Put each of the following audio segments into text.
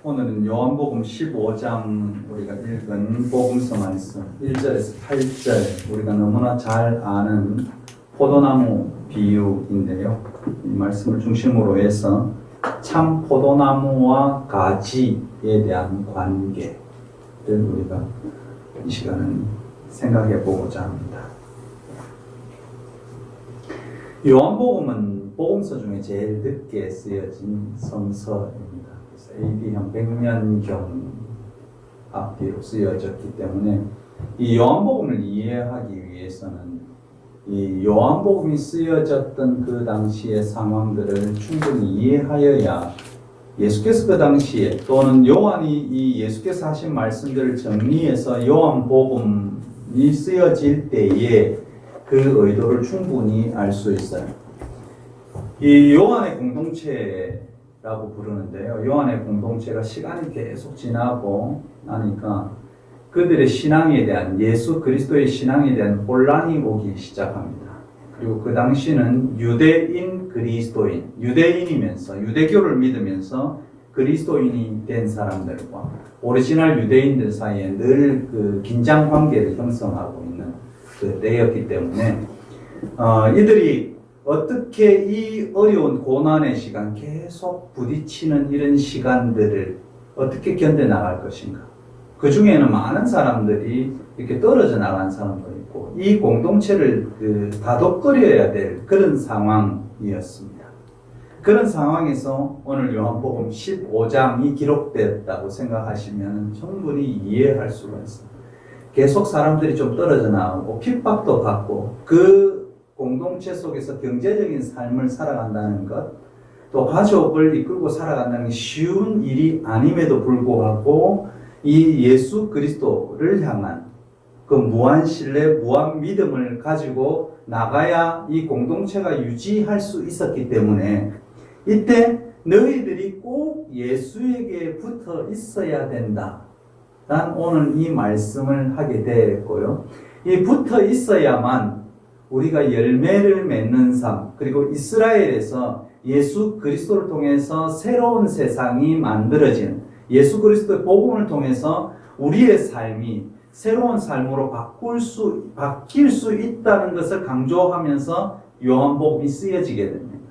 오늘은 요한복음 15장 우리가 읽은 복음서 말씀 1절에서 8절 우리가 너무나 잘 아는 포도나무 비유인데요. 이 말씀을 중심으로 해서 참 포도나무와 가지에 대한 관계를 우리가 이 시간은 생각해 보고자 합니다. 요한복음은 복음서 중에 제일 늦게 쓰여진 성서입니다. AD 한 100년경 앞뒤로 쓰여졌기 때문에 이 요한복음을 이해하기 위해서는 이 요한복음이 쓰여졌던 그 당시의 상황들을 충분히 이해하여야 예수께서 그 당시에 또는 요한이 이 예수께서 하신 말씀들을 정리해서 요한복음이 쓰여질 때에 그 의도를 충분히 알 수 있어요. 이 요한의 공동체라고 부르는데요. 요한의 공동체가 시간이 계속 지나고 나니까 그들의 신앙에 대한 예수 그리스도의 신앙에 대한 혼란이 오기 시작합니다. 그리고 그 당시는 유대인 그리스도인, 유대인이면서 유대교를 믿으면서 그리스도인이 된 사람들과 오리지널 유대인들 사이에 늘 그 긴장 관계를 형성하고 있는 그 때였기 때문에 이들이 어떻게 이 어려운 고난의 시간 계속 부딪히는 이런 시간들을 어떻게 견뎌나갈 것인가. 그 중에는 많은 사람들이 이렇게 떨어져 나간 사람도 있고 이 공동체를 다독거려야 될 그런 상황이었습니다. 그런 상황에서 오늘 요한복음 15장이 기록됐다고 생각하시면 충분히 이해할 수가 있습니다. 계속 사람들이 좀 떨어져 나오고 핍박도 받고 그 공동체 속에서 경제적인 삶을 살아간다는 것, 또 가족을 이끌고 살아간다는 게 쉬운 일이 아님에도 불구하고 이 예수 그리스도를 향한 그 무한 신뢰, 무한 믿음을 가지고 나가야 이 공동체가 유지할 수 있었기 때문에 이때 너희들이 꼭 예수에게 붙어 있어야 된다. 난 오늘 이 말씀을 하게 됐고요. 이 붙어 있어야만 우리가 열매를 맺는 삶, 그리고 이스라엘에서 예수 그리스도를 통해서 새로운 세상이 만들어진 예수 그리스도의 복음을 통해서 우리의 삶이 새로운 삶으로 바뀔 수 있다는 것을 강조하면서 요한복음이 쓰여지게 됩니다.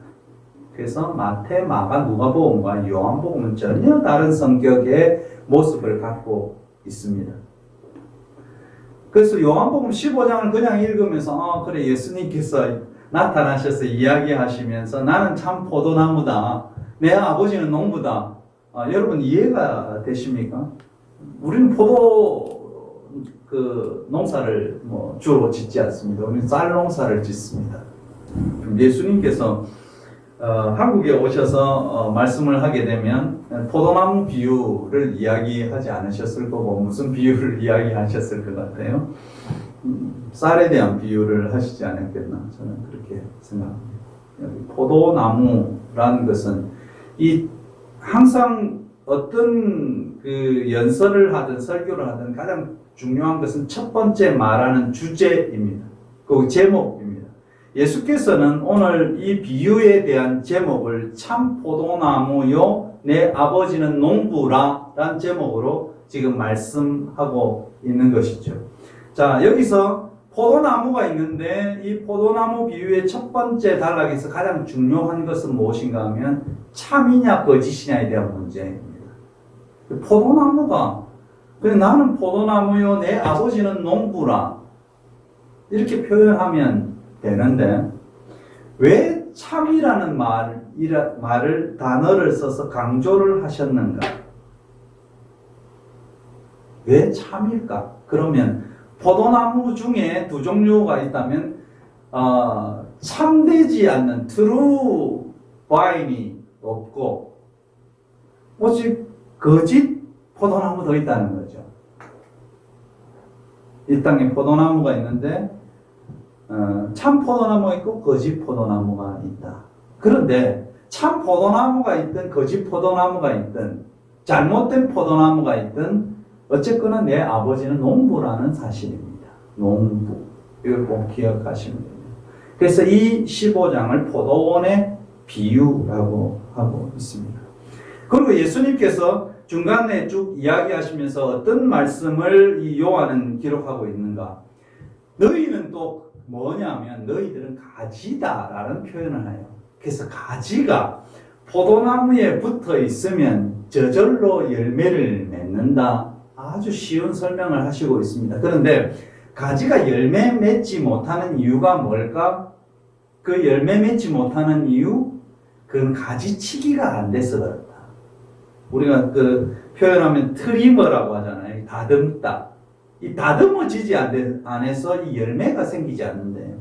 그래서 마태, 마가, 누가복음과 요한복음은 전혀 다른 성격의 모습을 갖고 있습니다. 그래서 요한복음 15장을 그냥 읽으면서 그래 예수님께서 나타나셔서 이야기하시면서 나는 참 포도나무다. 내 아버지는 농부다. 여러분 이해가 되십니까? 우리는 포도 농사를 주로 짓지 않습니다. 우리는 쌀 농사를 짓습니다. 예수님께서 한국에 오셔서 말씀을 하게 되면 포도나무 비유를 이야기하지 않으셨을 거고 무슨 비유를 이야기하셨을 것 같아요. 쌀에 대한 비유를 하시지 않았겠나 저는 그렇게 생각합니다. 포도나무라는 것은 항상 어떤 그 연설을 하든 설교를 하든 가장 중요한 것은 첫 번째 말하는 주제입니다. 그 제목입니다. 예수께서는 오늘 이 비유에 대한 제목을 참 포도나무요 내 아버지는 농부라 라는 제목으로 지금 말씀하고 있는 것이죠. 자, 여기서 포도나무가 있는데 이 포도나무 비유의 첫 번째 단락에서 가장 중요한 것은 무엇인가 하면 참이냐 거짓이냐에 대한 문제입니다. 포도나무가 나는 포도나무요 내 아버지는 농부라 이렇게 표현하면 되는데 왜 참이라는 단어를 써서 강조를 하셨는가? 왜 참일까? 그러면 포도나무 중에 두 종류가 있다면 참되지 않는 트루 바인이 없고 오직 거짓 포도나무도 있다는 거죠. 이 땅에 포도나무가 있는데 참 포도나무가 있고 거짓 포도나무가 있다. 그런데 참 포도나무가 있든 거짓 포도나무가 있든 잘못된 포도나무가 있든 어쨌거나 내 아버지는 농부라는 사실입니다. 농부. 이걸 꼭 기억하시면 됩니다. 그래서 이 15장을 포도원의 비유라고 하고 있습니다. 그리고 예수님께서 중간에 쭉 이야기하시면서 어떤 말씀을 이 요한은 기록하고 있는가? 너희는 또 뭐냐면 너희들은 가지다라는 표현을 해요. 그래서 가지가 포도나무에 붙어 있으면 저절로 열매를 맺는다. 아주 쉬운 설명을 하시고 있습니다. 그런데 가지가 열매 맺지 못하는 이유가 뭘까? 그 열매 맺지 못하는 이유? 그건 가지치기가 안 돼서 그렇다. 우리가 그 표현하면 트리머라고 하잖아요. 다듬다. 이 다듬어지지 않아서 이 열매가 생기지 않는데요.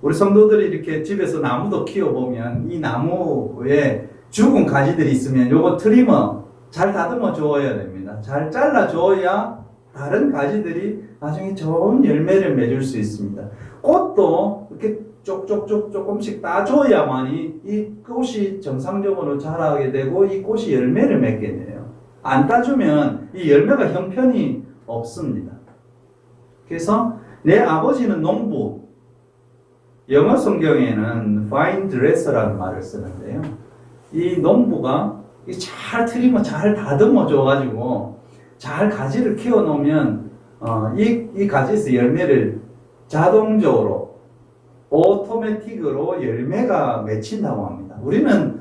우리 성도들이 이렇게 집에서 나무도 키워보면 이 나무에 죽은 가지들이 있으면 요거 트리머 잘 다듬어 줘야 됩니다. 잘 잘라 줘야 다른 가지들이 나중에 좋은 열매를 맺을 수 있습니다. 꽃도 이렇게 쪽쪽쪽 조금씩 따줘야만이 이 꽃이 정상적으로 자라게 되고 이 꽃이 열매를 맺게 돼요. 안 따주면 이 열매가 형편이 없습니다. 그래서 내 아버지는 농부, 영어 성경에는 vine dresser라는 말을 쓰는데요. 이 농부가 잘 트리머 잘 다듬어 줘가지고 잘 가지를 키워 놓으면 이 가지에서 열매를 자동적으로 오토매틱으로 열매가 맺힌다고 합니다. 우리는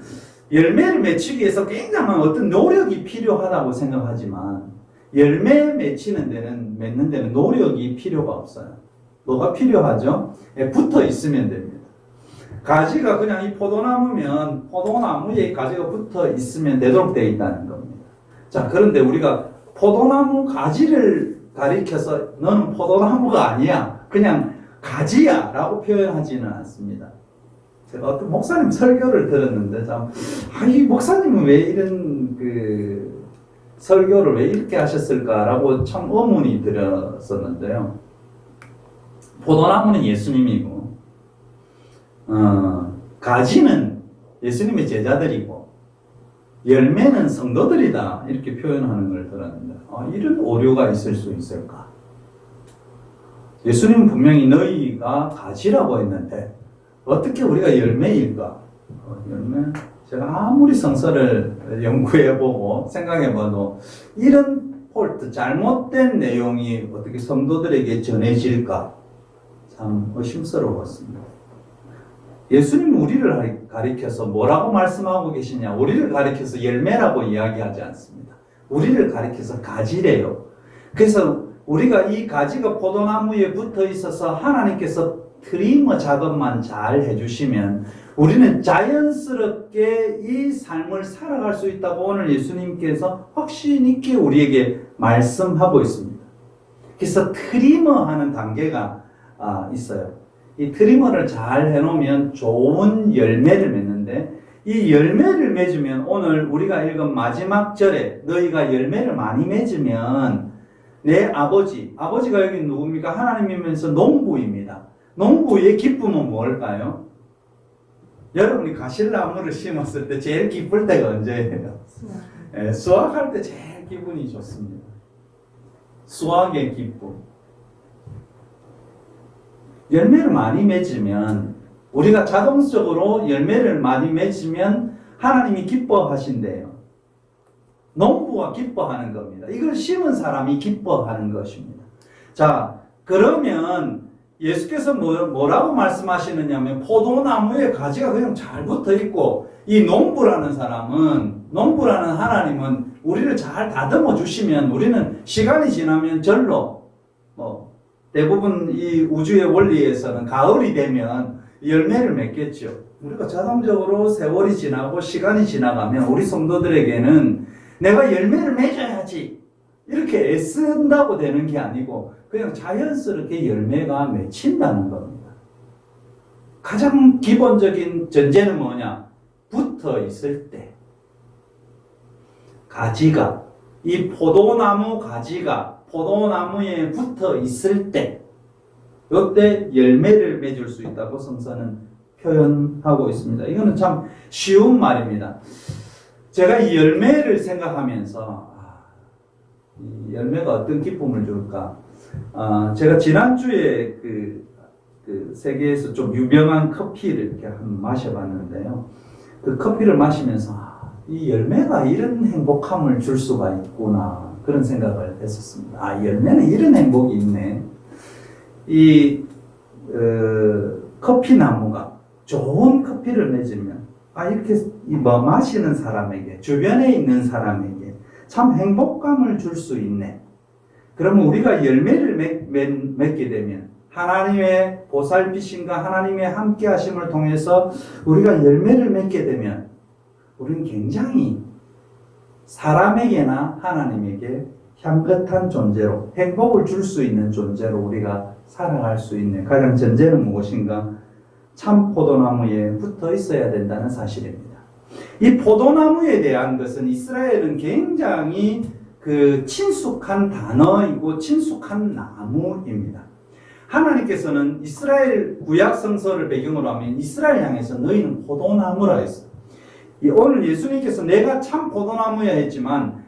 열매를 맺히기 위해서 굉장한 어떤 노력이 필요하다고 생각하지만 열매 맺는 데는 노력이 필요가 없어요. 뭐가 필요하죠? 붙어 있으면 됩니다. 가지가 그냥 이 포도나무면 포도나무에 가지가 붙어 있으면 되도록 되어 있다는 겁니다. 자, 그런데 우리가 포도나무 가지를 가리켜서 너는 포도나무가 아니야. 그냥 가지야 라고 표현하지는 않습니다. 제가 어떤 목사님 설교를 들었는데 이 목사님은 왜 이런 설교를 왜 이렇게 하셨을까라고 참 의문이 들었었는데요. 포도나무는 예수님이고 가지는 예수님의 제자들이고 열매는 성도들이다 이렇게 표현하는 걸 들었는데 이런 오류가 있을 수 있을까? 예수님은 분명히 너희가 가지라고 했는데 어떻게 우리가 열매일까? 열매? 제가 아무리 성서를 연구해보고 생각해봐도 이런 폴트, 잘못된 내용이 어떻게 성도들에게 전해질까? 참 의심스러웠습니다. 예수님은 우리를 가리켜서 뭐라고 말씀하고 계시냐? 우리를 가리켜서 열매라고 이야기하지 않습니다. 우리를 가리켜서 가지래요. 그래서 우리가 이 가지가 포도나무에 붙어 있어서 하나님께서 트리머 작업만 잘 해주시면 우리는 자연스럽게 이 삶을 살아갈 수 있다고 오늘 예수님께서 확신 있게 우리에게 말씀하고 있습니다. 그래서 트리머 하는 단계가 있어요. 이 트리머를 잘 해놓으면 좋은 열매를 맺는데 이 열매를 맺으면 오늘 우리가 읽은 마지막 절에 너희가 열매를 많이 맺으면 내 아버지가 여기 누굽니까? 하나님이면서 농부입니다. 농부의 기쁨은 뭘까요? 여러분이 가실나무를 심었을 때 제일 기쁠 때가 언제예요? 수확할 때 제일 기분이 좋습니다. 수확의 기쁨. 열매를 많이 맺으면 우리가 자동적으로 열매를 많이 맺으면 하나님이 기뻐하신대요. 농부가 기뻐하는 겁니다. 이걸 심은 사람이 기뻐하는 것입니다. 자, 그러면 예수께서 뭐라고 말씀하시느냐면 포도나무에 가지가 그냥 잘 붙어 있고 이 농부라는 하나님은 우리를 잘 다듬어 주시면 우리는 시간이 지나면 절로 대부분 이 우주의 원리에서는 가을이 되면 열매를 맺겠죠. 우리가 자동적으로 세월이 지나고 시간이 지나가면 우리 성도들에게는 내가 열매를 맺어야지 이렇게 애쓴다고 되는 게 아니고 그냥 자연스럽게 열매가 맺힌다는 겁니다. 가장 기본적인 전제는 뭐냐? 붙어 있을 때 가지가 이 포도나무 가지가 포도나무에 붙어 있을 때 이때 열매를 맺을 수 있다고 성서는 표현하고 있습니다. 이거는 참 쉬운 말입니다. 제가 이 열매를 생각하면서 이 열매가 어떤 기쁨을 줄까? 제가 지난주에 그 세계에서 좀 유명한 커피를 이렇게 한번 마셔봤는데요. 그 커피를 마시면서 이 열매가 이런 행복함을 줄 수가 있구나 그런 생각을 했었습니다. 아, 열매는 이런 행복이 있네. 이 커피 나무가 좋은 커피를 맺으면 이렇게 마시는 사람에게 주변에 있는 사람에게 참 행복감을 줄 수 있네. 그러면 우리가 열매를 맺게 되면 하나님의 보살피심과 하나님의 함께하심을 통해서 우리가 열매를 맺게 되면 우리는 굉장히 사람에게나 하나님에게 향긋한 존재로 행복을 줄 수 있는 존재로 우리가 살아갈 수 있는 가장 전제는 무엇인가? 참 포도나무에 붙어 있어야 된다는 사실입니다. 이 포도나무에 대한 것은 이스라엘은 굉장히 친숙한 단어이고 친숙한 나무입니다. 하나님께서는 이스라엘 구약 성서를 배경으로 하면 이스라엘 향해서 너희는 포도나무라 했어요. 오늘 예수님께서 내가 참 포도나무야 했지만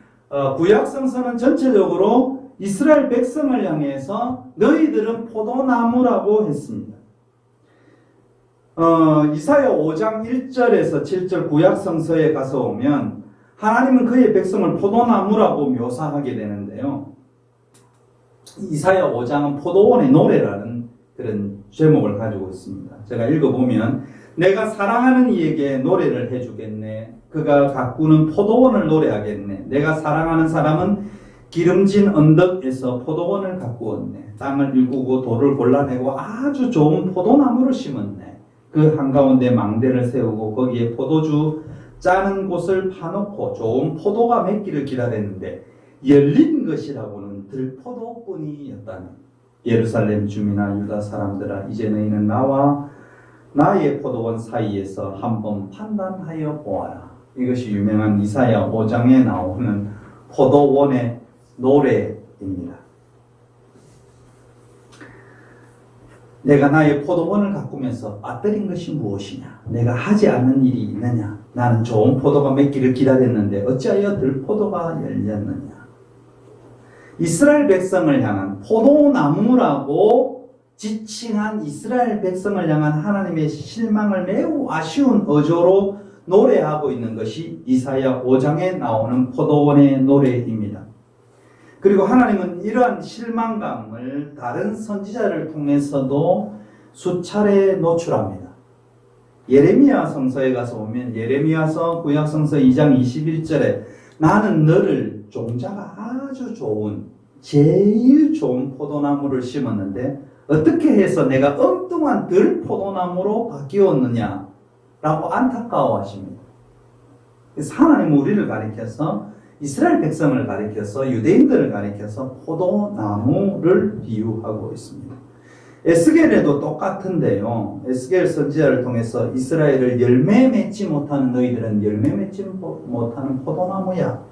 구약 성서는 전체적으로 이스라엘 백성을 향해서 너희들은 포도나무라고 했습니다. 이사야 5장 1절에서 7절 구약 성서에 가서 오면 하나님은 그의 백성을 포도나무라고 묘사하게 되는데요. 이사야 5장은 포도원의 노래라는 그런 제목을 가지고 있습니다. 제가 읽어보면 내가 사랑하는 이에게 노래를 해주겠네. 그가 가꾸는 포도원을 노래하겠네. 내가 사랑하는 사람은 기름진 언덕에서 포도원을 가꾸었네. 땅을 일구고 돌을 골라내고 아주 좋은 포도나무를 심었네. 그 한가운데 망대를 세우고 거기에 포도주 짜는 곳을 파놓고 좋은 포도가 맺기를 기다렸는데 열린 것이라고는 들포도뿐이었다니. 예루살렘 주민아 유다 사람들아 이제 너희는 나와 나의 포도원 사이에서 한번 판단하여 보아라. 이것이 유명한 이사야 5장에 나오는 포도원의 노래입니다. 내가 나의 포도원을 가꾸면서 빠뜨린 것이 무엇이냐? 내가 하지 않는 일이 있느냐? 나는 좋은 포도가 맺기를 기다렸는데 어찌하여 들포도가 열렸느냐? 이스라엘 백성을 향한 포도나무라고 지칭한 이스라엘 백성을 향한 하나님의 실망을 매우 아쉬운 어조로 노래하고 있는 것이 이사야 5장에 나오는 포도원의 노래입니다. 그리고 하나님은 이러한 실망감을 다른 선지자를 통해서도 수차례 노출합니다. 예레미야 성서에 가서 보면 예레미야서 구약성서 2장 21절에 나는 너를 종자가 아주 좋은 제일 좋은 포도나무를 심었는데 어떻게 해서 내가 엉뚱한 들포도나무로 바뀌었느냐 라고 안타까워하십니다. 그래서 하나님은 우리를 가리켜서 이스라엘 백성을 가리켜서 유대인들을 가리켜서 포도나무를 비유하고 있습니다. 에스겔에도 똑같은데요. 에스겔 선지자를 통해서 이스라엘을 열매 맺지 못하는 너희들은 열매 맺지 못하는 포도나무야.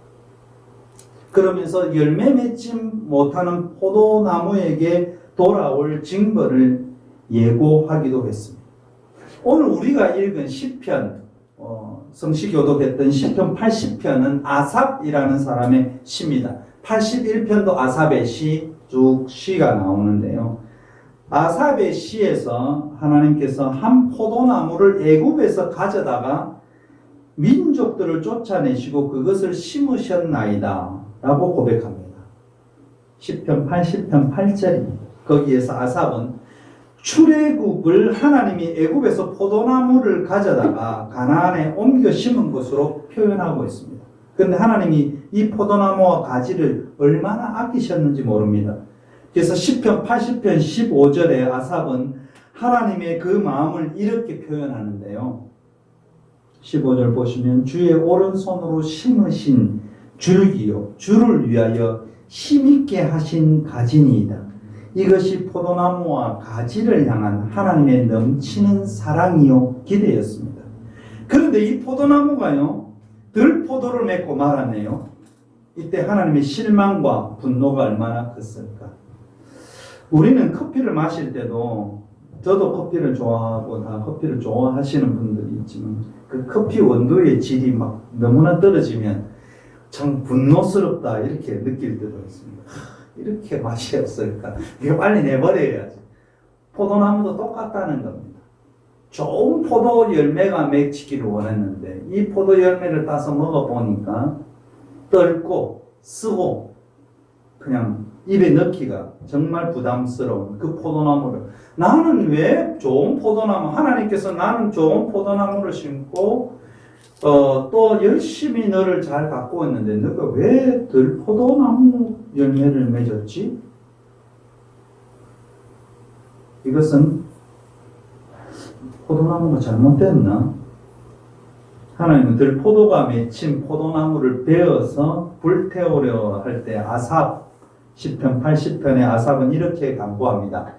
그러면서 열매 맺지 못하는 포도나무에게 돌아올 징벌을 예고하기도 했습니다. 오늘 우리가 읽은 시편, 성시교독했던 시편 80편은 아삽이라는 사람의 시입니다. 81편도 아삽의 시, 쭉 시가 나오는데요. 아삽의 시에서 하나님께서 한 포도나무를 애굽에서 가져다가 민족들을 쫓아내시고 그것을 심으셨나이다 라고 고백합니다. 시편 80편 8절입니다. 거기에서 아삽은 출애굽을 하나님이 애굽에서 포도나무를 가져다가 가나안에 옮겨 심은 것으로 표현하고 있습니다. 그런데 하나님이 이 포도나무와 가지를 얼마나 아끼셨는지 모릅니다. 그래서 시편 80편 15절에 아삽은 하나님의 그 마음을 이렇게 표현하는데요. 15절 보시면 주의 오른손으로 심으신 줄기요 주를 위하여 힘있게 하신 가지니이다. 이것이 포도나무와 가지를 향한 하나님의 넘치는 사랑이요 기대였습니다. 그런데 이 포도나무가요 들포도를 맺고 말았네요. 이때 하나님의 실망과 분노가 얼마나 컸을까. 우리는 커피를 마실 때도 저도 커피를 좋아하고 다 커피를 좋아하시는 분들이 있지만 그 커피 원두의 질이 막 너무나 떨어지면 참 분노스럽다 이렇게 느낄 때도 있습니다. 이렇게 맛이 없을까? 이거 빨리 내버려야지. 포도나무도 똑같다는 겁니다. 좋은 포도 열매가 맺히기를 원했는데 이 포도 열매를 따서 먹어보니까 떫고 쓰고 그냥 입에 넣기가 정말 부담스러운 그 포도나무를, 나는 왜 좋은 포도나무, 하나님께서 나는 좋은 포도나무를 심고 또 열심히 너를 잘 갖고 있는데 너가 왜 들포도나무 열매를 맺었지? 이것은 포도나무가 잘못됐나? 하나님은 들포도가 맺힌 포도나무를 베어서 불태우려 할 때 아삽 시편 80편의 아삽은 이렇게 간구합니다.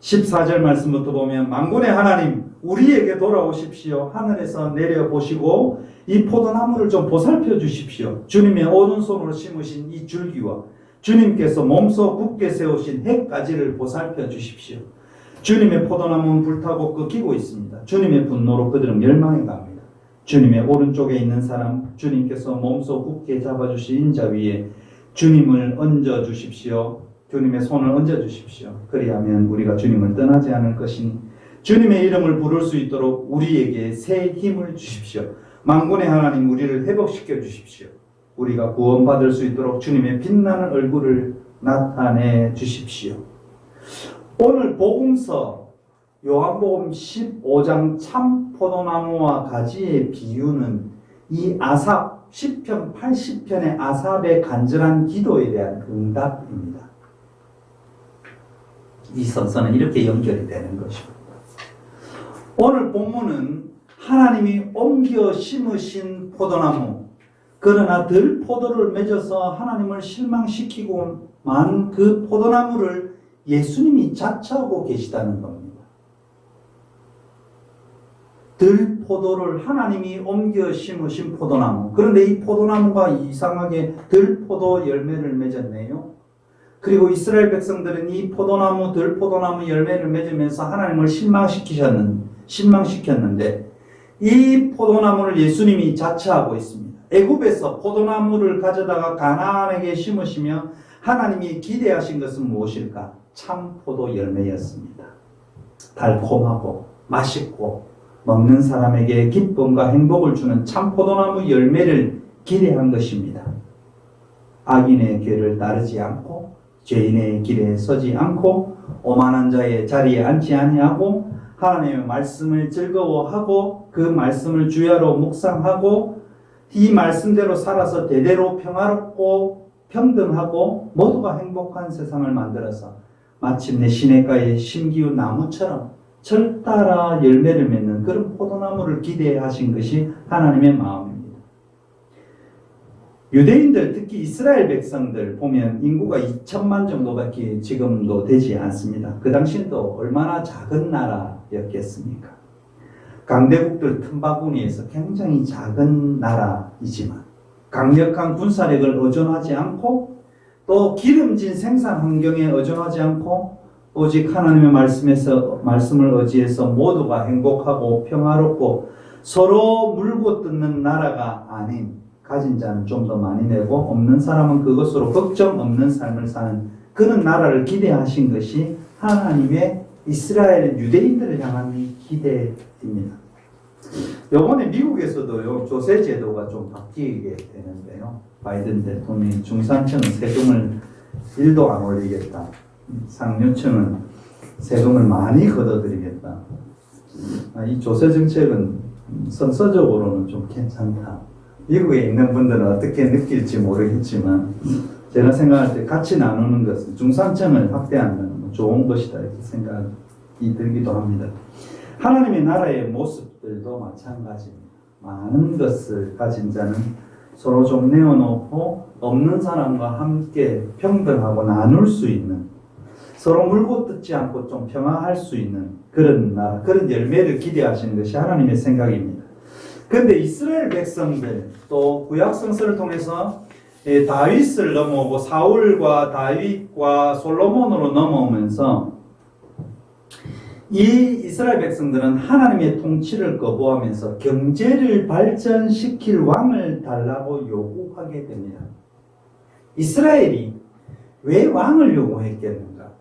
14절 말씀부터 보면 만군의 하나님 우리에게 돌아오십시오. 하늘에서 내려보시고 이 포도나무를 좀 보살펴 주십시오. 주님의 오른손으로 심으신 이 줄기와 주님께서 몸소 굳게 세우신 핵가지를 보살펴 주십시오. 주님의 포도나무는 불타고 꺾이고 있습니다. 주님의 분노로 그들은 멸망해 갑니다. 주님의 오른쪽에 있는 사람, 주님께서 몸소 굳게 잡아주신 인자 위에 주님을 얹어 주십시오. 주님의 손을 얹어 주십시오. 그리하면 우리가 주님을 떠나지 않을 것이니 주님의 이름을 부를 수 있도록 우리에게 새 힘을 주십시오. 만군의 하나님 우리를 회복시켜 주십시오. 우리가 구원받을 수 있도록 주님의 빛나는 얼굴을 나타내 주십시오. 오늘 복음서 요한복음 15장 참 포도나무와 가지의 비유는 이 아삽 시편 80편의 아삽의 간절한 기도에 대한 응답입니다. 이 선서는 이렇게 연결이 되는 것입니다. 오늘 본문은 하나님이 옮겨 심으신 포도나무, 그러나 들포도를 맺어서 하나님을 실망시키고 만 그 포도나무를 예수님이 자처하고 계시다는 겁니다. 들포도를 하나님이 옮겨 심으신 포도나무, 그런데 이 포도나무가 이상하게 들포도 열매를 맺었네요. 그리고 이스라엘 백성들은 이 포도나무, 들포도나무 열매를 맺으면서 하나님을 실망시켰는데 이 포도나무를 예수님이 자처하고 있습니다. 애굽에서 포도나무를 가져다가 가나안에게 심으시며 하나님이 기대하신 것은 무엇일까? 참 포도 열매였습니다. 달콤하고 맛있고 먹는 사람에게 기쁨과 행복을 주는 참 포도나무 열매를 기대한 것입니다. 악인의 길을 따르지 않고 죄인의 길에 서지 않고 오만한 자의 자리에 앉지 아니하고 하나님의 말씀을 즐거워하고 그 말씀을 주야로 묵상하고 이 말씀대로 살아서 대대로 평화롭고 평등하고 모두가 행복한 세상을 만들어서 마침내 시냇가의 심기운 나무처럼 철따라 열매를 맺는 그런 포도나무를 기대하신 것이 하나님의 마음입니다. 유대인들, 특히 이스라엘 백성들 보면 인구가 2천만 정도밖에 지금도 되지 않습니다. 그 당시엔 또 얼마나 작은 나라였겠습니까? 강대국들 틈바구니에서 굉장히 작은 나라이지만 강력한 군사력을 의존하지 않고 또 기름진 생산 환경에 의존하지 않고 오직 하나님의 말씀을 의지해서 모두가 행복하고 평화롭고 서로 물고 뜯는 나라가 아닌, 가진 자는 좀 더 많이 내고 없는 사람은 그것으로 걱정 없는 삶을 사는 그런 나라를 기대하신 것이 하나님의 이스라엘 유대인들을 향한 기대입니다. 이번에 미국에서도요, 조세 제도가 좀 바뀌게 되는데요. 바이든 대통령이 중산층은 세금을 1도 안 올리겠다. 상류층은 세금을 많이 걷어들이겠다. 이 조세 정책은 선서적으로는 좀 괜찮다. 미국에 있는 분들은 어떻게 느낄지 모르겠지만 제가 생각할 때 같이 나누는 것은 중산층을 확대한다는 좋은 것이다 이렇게 생각이 들기도 합니다. 하나님의 나라의 모습들도 마찬가지입니다. 많은 것을 가진 자는 서로 좀 내어놓고 없는 사람과 함께 평등하고 나눌 수 있는, 서로 물고 뜯지 않고 좀 평화할 수 있는 그런 나라, 그런 열매를 기대하시는 것이 하나님의 생각입니다. 그런데 이스라엘 백성들, 또 구약 성서를 통해서 다윗을 넘어오고 사울과 다윗과 솔로몬으로 넘어오면서 이 이스라엘 백성들은 하나님의 통치를 거부하면서 경제를 발전시킬 왕을 달라고 요구하게 됩니다. 이스라엘이 왜 왕을 요구했겠는가?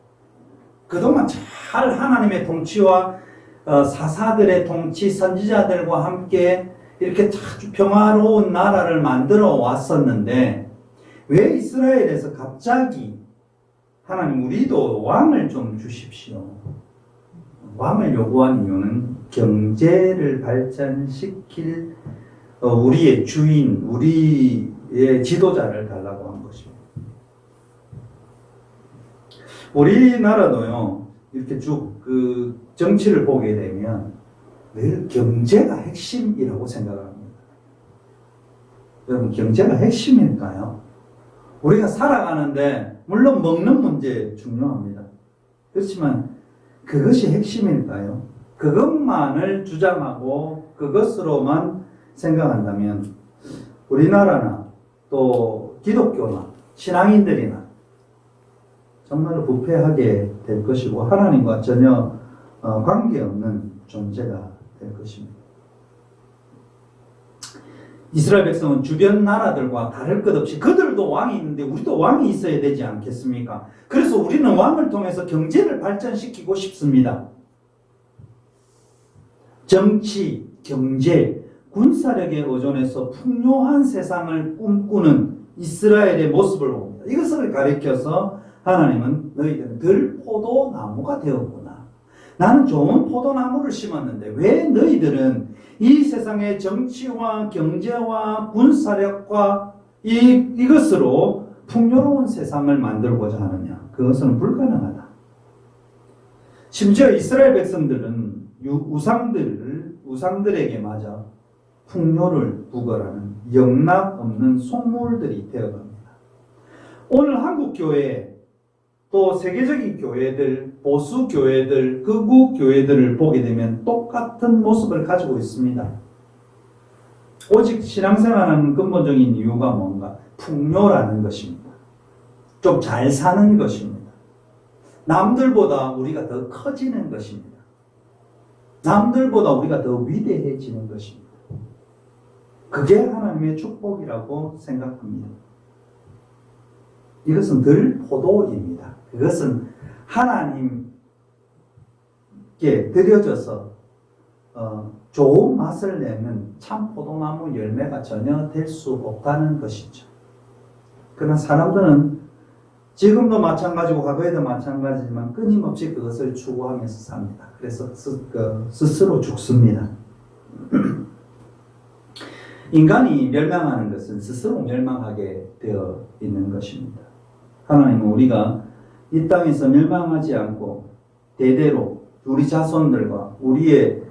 그동안 잘 하나님의 통치와 사사들의 통치, 선지자들과 함께 이렇게 아주 평화로운 나라를 만들어 왔었는데 왜 이스라엘에서 갑자기 하나님 우리도 왕을 좀 주십시오. 왕을 요구한 이유는 경제를 발전시킬 우리의 주인, 우리의 지도자를 달라고 한 것입니다. 우리나라도요, 이렇게 쭉 그 정치를 보게 되면 늘 경제가 핵심이라고 생각합니다. 여러분, 경제가 핵심일까요? 우리가 살아가는데, 물론 먹는 문제 중요합니다. 그렇지만 그것이 핵심일까요? 그것만을 주장하고 그것으로만 생각한다면 우리나라나 또 기독교나 신앙인들이나 정말로 부패하게 될 것이고 하나님과 전혀 관계없는 존재가 될 것입니다. 이스라엘 백성은 주변 나라들과 다를 것 없이 그들도 왕이 있는데 우리도 왕이 있어야 되지 않겠습니까? 그래서 우리는 왕을 통해서 경제를 발전시키고 싶습니다. 정치, 경제, 군사력에 의존해서 풍요한 세상을 꿈꾸는 이스라엘의 모습을 봅니다. 이것을 가리켜서 하나님은 너희들은 들포도나무가 되었구나. 나는 좋은 포도나무를 심었는데 왜 너희들은 이 세상의 정치와 경제와 군사력과 이것으로 풍요로운 세상을 만들고자 하느냐? 그것은 불가능하다. 심지어 이스라엘 백성들은 우상들에게 맞아 풍요를 부걸하는 영락 없는 속물들이 되어갑니다. 오늘 한국 교회 또 세계적인 교회들, 보수 교회들, 극우 교회들을 보게 되면 똑같은 모습을 가지고 있습니다. 오직 신앙생활하는 근본적인 이유가 뭔가? 풍요라는 것입니다. 좀 잘 사는 것입니다. 남들보다 우리가 더 커지는 것입니다. 남들보다 우리가 더 위대해지는 것입니다. 그게 하나님의 축복이라고 생각합니다. 이것은 들포도입니다. 그것은 하나님께 드려져서 좋은 맛을 내는 참 포도나무 열매가 전혀 될 수 없다는 것이죠. 그러나 사람들은 지금도 마찬가지고 과거에도 마찬가지지만 끊임없이 그것을 추구하면서 삽니다. 그래서 스스로 죽습니다. 인간이 멸망하는 것은 스스로 멸망하게 되어 있는 것입니다. 하나님은 우리가 이 땅에서 멸망하지 않고 대대로 우리 자손들과 우리의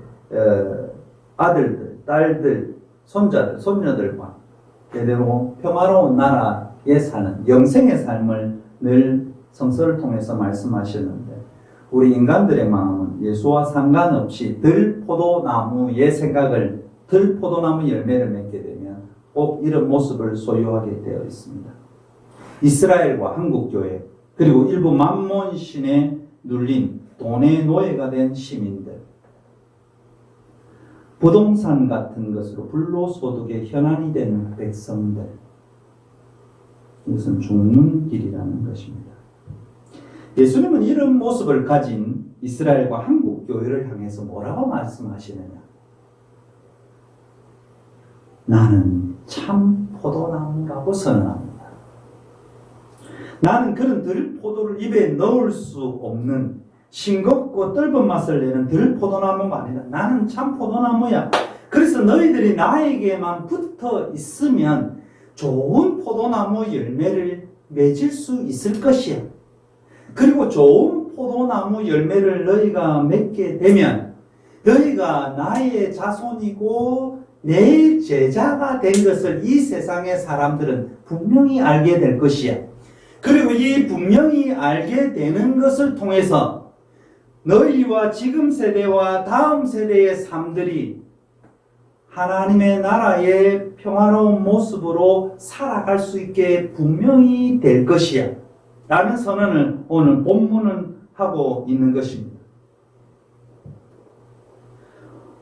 아들들, 딸들, 손자들, 손녀들과 대대로 평화로운 나라에 사는 영생의 삶을 늘 성서를 통해서 말씀하셨는데 우리 인간들의 마음은 예수와 상관없이 들포도나무의 생각을 들포도나무 열매를 맺게 되면 꼭 이런 모습을 소유하게 되어 있습니다. 이스라엘과 한국교회 그리고 일부 만몬신에 눌린 돈의 노예가 된 시민들, 부동산 같은 것으로 불로소득의 현안이 된 백성들, 이것은 죽는 길이라는 것입니다. 예수님은 이런 모습을 가진 이스라엘과 한국교회를 향해서 뭐라고 말씀하시느냐? 나는 참 포도나무라고 선언합니다. 나는 그런 들포도를 입에 넣을 수 없는 싱겁고 떫은 맛을 내는 들포도나무가 아니다. 나는 참 포도나무야. 그래서 너희들이 나에게만 붙어 있으면 좋은 포도나무 열매를 맺을 수 있을 것이야. 그리고 좋은 포도나무 열매를 너희가 맺게 되면 너희가 나의 자손이고 내 제자가 된 것을 이 세상의 사람들은 분명히 알게 될 것이야. 그리고 이 분명히 알게 되는 것을 통해서 너희와 지금 세대와 다음 세대의 삶들이 하나님의 나라의 평화로운 모습으로 살아갈 수 있게 분명히 될 것이야 라는 선언을 오늘 본문은 하고 있는 것입니다.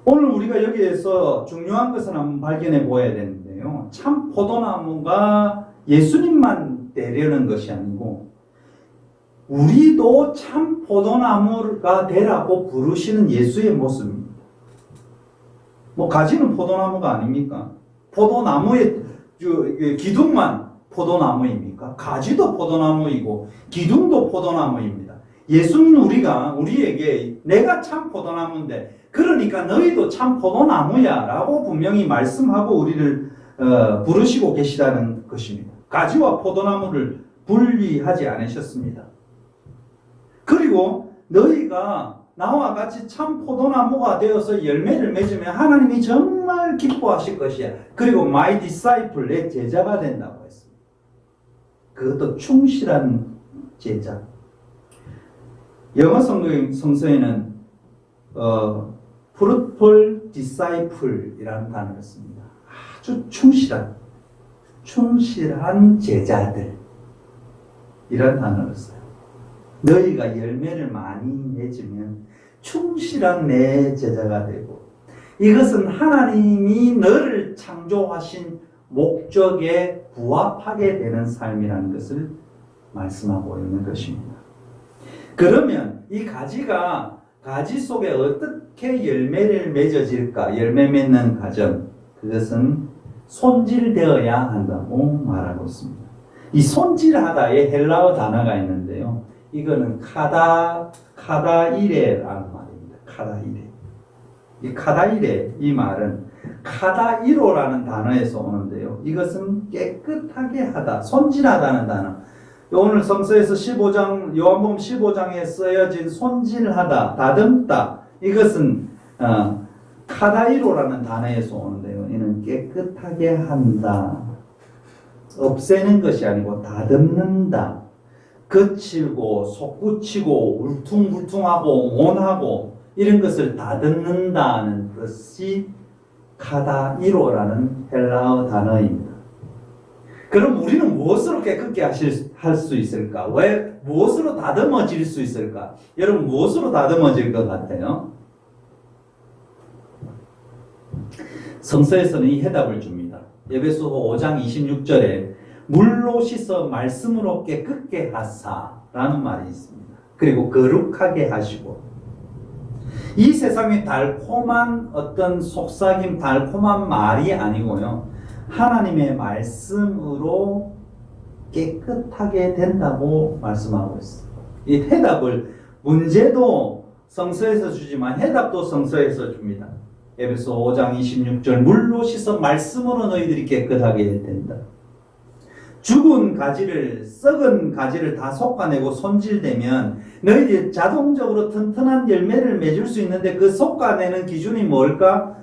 오늘 우리가 여기에서 중요한 것을 한번 발견해 보아야 되는데요. 참 포도나무가 예수님만 되려는 것이 아니고 우리도 참 포도나무가 되라고 부르시는 예수의 모습입니다. 뭐 가지는 포도나무가 아닙니까? 포도나무의 기둥만 포도나무입니까? 가지도 포도나무이고 기둥도 포도나무입니다. 예수는 우리에게 내가 참 포도나무인데 그러니까 너희도 참 포도나무야 라고 분명히 말씀하고 우리를 부르시고 계시다는 것입니다. 가지와 포도나무를 분리하지 않으셨습니다. 그리고 너희가 나와 같이 참 포도나무가 되어서 열매를 맺으면 하나님이 정말 기뻐하실 것이야. 그리고 my disciple, 내 제자가 된다고 했습니다. 그것도 충실한 제자. 영어 성서에는 fruitful disciple이라는 단어를 씁니다. 아주 충실한 제자들 이런 단어를 써요. 너희가 열매를 많이 맺으면 충실한 내 제자가 되고 이것은 하나님이 너를 창조하신 목적에 부합하게 되는 삶이라는 것을 말씀하고 있는 것입니다. 그러면 이 가지 속에 어떻게 열매를 맺어질까? 열매 맺는 과정, 그것은 손질되어야 한다고 말하고 있습니다. 이 손질하다에 헬라어 단어가 있는데요. 이거는 카다이레라는 말입니다. 카다이레. 이 카다이레, 이 말은 카다이로라는 단어에서 오는데요. 이것은 깨끗하게 하다, 손질하다는 단어. 오늘 성서에서 15장, 요한복음 15장에 쓰여진 손질하다, 다듬다. 이것은 카다이로라는 단어에서 오는데요. 이는 깨끗하게 한다. 없애는 것이 아니고 다듬는다. 거칠고 솟구치고 울퉁불퉁하고 온하고 이런 것을 다듬는다는 것이 카다이로라는 헬라어 단어입니다. 그럼 우리는 무엇으로 깨끗게 할 수 있을까? 왜 무엇으로 다듬어질 수 있을까? 여러분 무엇으로 다듬어질 것 같아요? 성서에서는 이 해답을 줍니다. 에베소서 5장 26절에 물로 씻어 말씀으로 깨끗게 하사라는 말이 있습니다. 그리고 거룩하게 하시고 이 세상의 달콤한 어떤 속삭임, 달콤한 말이 아니고요. 하나님의 말씀으로 깨끗하게 된다고 말씀하고 있습니다. 이 해답을 문제도 성서에서 주지만 해답도 성서에서 줍니다. 에베소 5장 26절 물로 씻어 말씀으로 너희들이 깨끗하게 된다. 죽은 가지를 썩은 가지를 다 솎아내고 손질되면 너희들이 자동적으로 튼튼한 열매를 맺을 수 있는데 그 솎아내는 기준이 뭘까?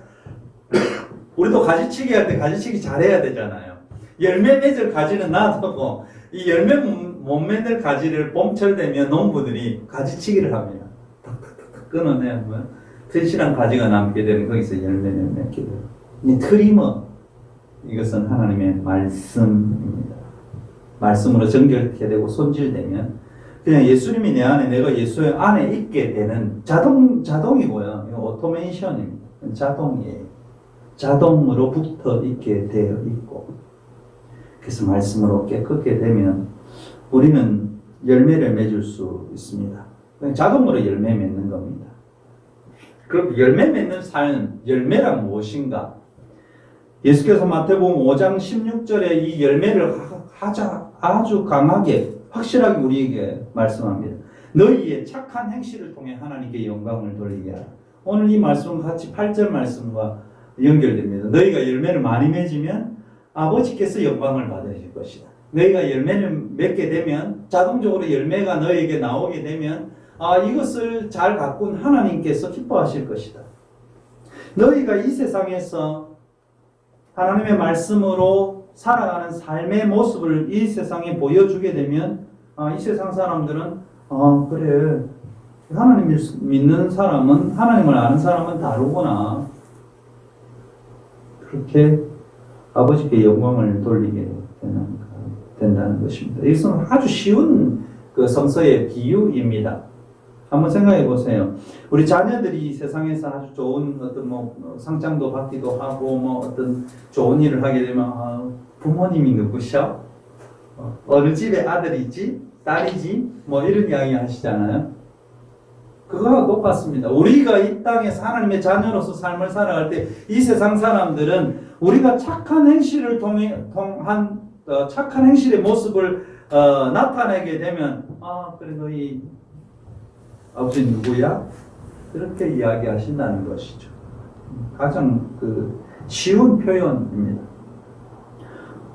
우리도 가지치기 할 때 가지치기 잘해야 되잖아요. 열매 맺을 가지는 놔두고 이 열매 못 맺을 가지를 봄철 되면 농부들이 가지치기를 합니다. 탁탁탁탁 끊어내면 튼실한 가지가 남게 되면 거기서 열매를 맺게 돼요. 이 트리머, 이것은 하나님의 말씀입니다. 말씀으로 정결케 되고 손질되면 그냥 예수님이 내 안에 내가 예수 안에 있게 되는 자동이고요. 이거 오토메이션입니다. 자동이에요. 자동으로 붙어 있게 되어 있고 그래서 말씀으로 깨끗게 되면 우리는 열매를 맺을 수 있습니다. 그냥 자동으로 열매 맺는 겁니다. 그럼 열매 맺는 삶, 열매란 무엇인가? 예수께서 마태복음 5장 16절에 이 열매를 아주 강하게 확실하게 우리에게 말씀합니다. 너희의 착한 행실을 통해 하나님께 영광을 돌리게 하라. 오늘 이 말씀은 같이 8절 말씀과 연결됩니다. 너희가 열매를 많이 맺으면 아버지께서 영광을 받으실 것이다. 너희가 열매를 맺게 되면 자동적으로 열매가 너희에게 나오게 되면 이것을 잘 가꾼 하나님께서 기뻐하실 것이다. 너희가 이 세상에서 하나님의 말씀으로 살아가는 삶의 모습을 이 세상에 보여주게 되면 이 세상 사람들은 그래 하나님을 믿는 사람은 하나님을 아는 사람은 다르구나. 그렇게 아버지께 영광을 돌리게 된다는 것입니다. 이것은 아주 쉬운 그 성서의 비유입니다. 한번 생각해 보세요. 우리 자녀들이 세상에서 아주 좋은 어떤 상장도 받기도 하고 어떤 좋은 일을 하게 되면 부모님이 누구셔? 어느 집의 아들이지? 딸이지? 뭐 이런 이야기 하시잖아요. 그거와 똑같습니다. 우리가 이 땅에서 하나님의 자녀로서 삶을 살아갈 때 이 세상 사람들은 우리가 착한 행실을 착한 행실의 모습을 나타내게 되면 그래 너희 아버지 누구야? 그렇게 이야기하신다는 것이죠. 가장 쉬운 표현입니다.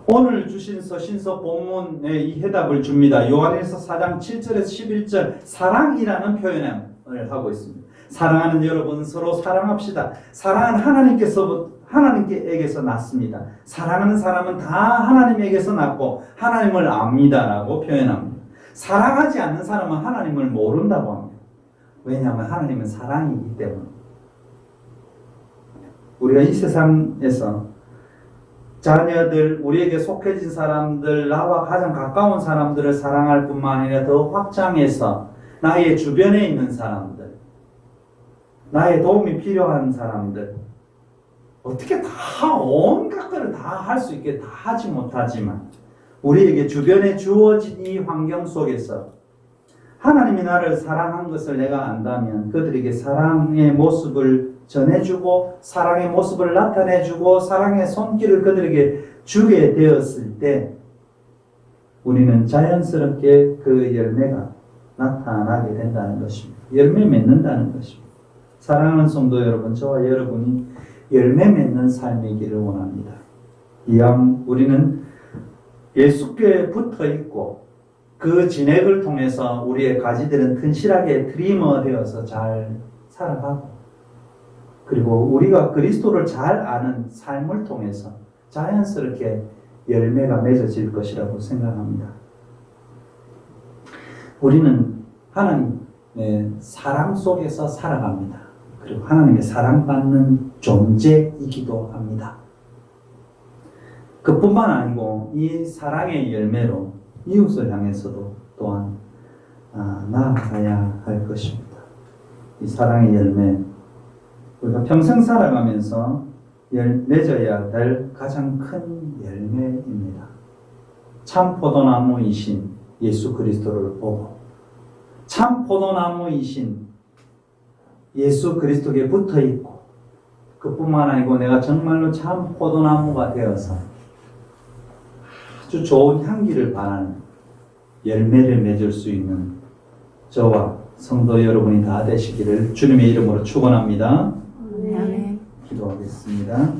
오늘 주신 서신서 본문에 이 해답을 줍니다. 요한일서 4장 7절에서 11절 사랑이라는 표현을 하고 있습니다. 사랑하는 여러분 서로 사랑합시다. 사랑은 하나님께서 났습니다. 사랑하는 사람은 다 하나님에게서 났고 하나님을 압니다라고 표현합니다. 사랑하지 않는 사람은 하나님을 모른다고 합니다. 왜냐하면 하나님은 사랑이기 때문에. 우리가 이 세상에서 자녀들, 우리에게 속해진 사람들, 나와 가장 가까운 사람들을 사랑할 뿐만 아니라 더 확장해서 나의 주변에 있는 사람들, 나의 도움이 필요한 사람들, 어떻게 다 온갖 것을 다 할 수 있게 다 하지 못하지만 우리에게 주변에 주어진 이 환경 속에서 하나님이 나를 사랑한 것을 내가 안다면 그들에게 사랑의 모습을 전해주고 사랑의 모습을 나타내주고 사랑의 손길을 그들에게 주게 되었을 때 우리는 자연스럽게 그 열매가 나타나게 된다는 것입니다. 열매 맺는다는 것입니다. 사랑하는 성도 여러분, 저와 여러분이 열매 맺는 삶이기를 원합니다. 이왕 우리는 예수께 붙어 있고 그 진액을 통해서 우리의 가지들은 튼실하게 트리머 되어서 잘 살아가고 그리고 우리가 그리스도를 잘 아는 삶을 통해서 자연스럽게 열매가 맺어질 것이라고 생각합니다. 우리는 하나님의 사랑 속에서 살아갑니다. 그리고 하나님의 사랑받는 존재이기도 합니다. 그뿐만 아니고 이 사랑의 열매로 이웃을 향해서도 또한 나아가야 할 것입니다. 이 사랑의 열매, 우리가 평생 살아가면서 맺어야 될 가장 큰 열매입니다. 참 포도나무이신 예수 그리스도를 보고 참 포도나무이신 예수 그리스도께 붙어 있고 그뿐만 아니고 내가 정말로 참 포도나무가 되어서 아주 좋은 향기를 발하는 열매를 맺을 수 있는 저와 성도 여러분이 다 되시기를 주님의 이름으로 축원합니다. 네. 기도하겠습니다.